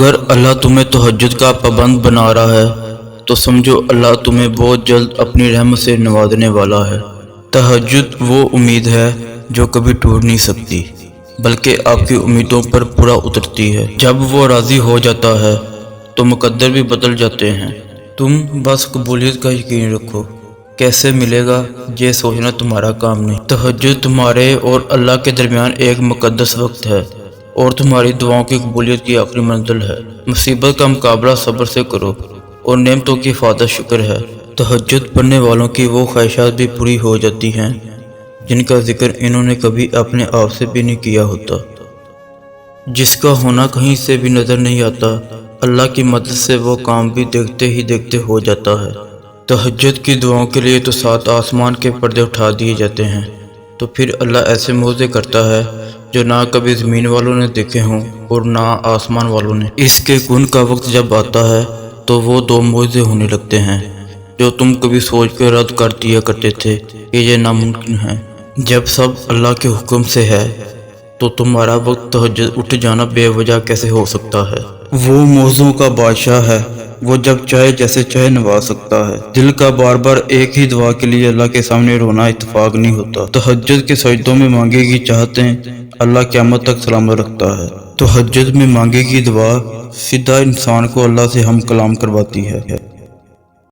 اگر اللہ تمہیں تہجد کا پابند بنا رہا ہے تو سمجھو اللہ تمہیں بہت جلد اپنی رحمت سے نوازنے والا ہے۔ تہجد وہ امید ہے جو کبھی ٹوٹ نہیں سکتی، بلکہ آپ کی امیدوں پر پورا اترتی ہے۔ جب وہ راضی ہو جاتا ہے تو مقدر بھی بدل جاتے ہیں۔ تم بس قبولیت کا یقین رکھو، کیسے ملے گا یہ سوچنا تمہارا کام نہیں۔ تہجد تمہارے اور اللہ کے درمیان ایک مقدس وقت ہے اور تمہاری دعاؤں کی قبولیت کی آخری منزل ہے۔ مصیبت کا مقابلہ صبر سے کرو اور نعمتوں کی حفاظت شکر ہے۔ تہجد پڑھنے والوں کی وہ خواہشات بھی پوری ہو جاتی ہیں جن کا ذکر انہوں نے کبھی اپنے آپ سے بھی نہیں کیا ہوتا۔ جس کا ہونا کہیں سے بھی نظر نہیں آتا، اللہ کی مدد سے وہ کام بھی دیکھتے ہی دیکھتے ہو جاتا ہے۔ تہجد کی دعاؤں کے لیے تو 7 آسمان کے پردے اٹھا دیے جاتے ہیں، تو پھر اللہ ایسے معجزے کرتا ہے جو نہ کبھی زمین والوں نے دیکھے ہوں اور نہ آسمان والوں نے۔ اس کے کن کا وقت جب آتا ہے تو وہ 2 معجزے ہونے لگتے ہیں جو تم کبھی سوچ کے رد کر دیا کرتے تھے کہ یہ ناممکن ہے۔ جب سب اللہ کے حکم سے ہے تو تمہارا وقت تہجد اٹھ جانا بے وجہ کیسے ہو سکتا ہے؟ وہ معجزوں کا بادشاہ ہے، وہ جب چاہے جیسے چاہے نواز سکتا ہے۔ دل کا بار بار ایک ہی دعا کے لیے اللہ کے سامنے رونا اتفاق نہیں ہوتا۔ تہجد کے سجدوں میں مانگے گی چاہتیں اللہ قیامت تک سلامت رکھتا ہے۔ تہجد میں مانگے گی دعا سیدھا انسان کو اللہ سے ہم کلام کرواتی ہے۔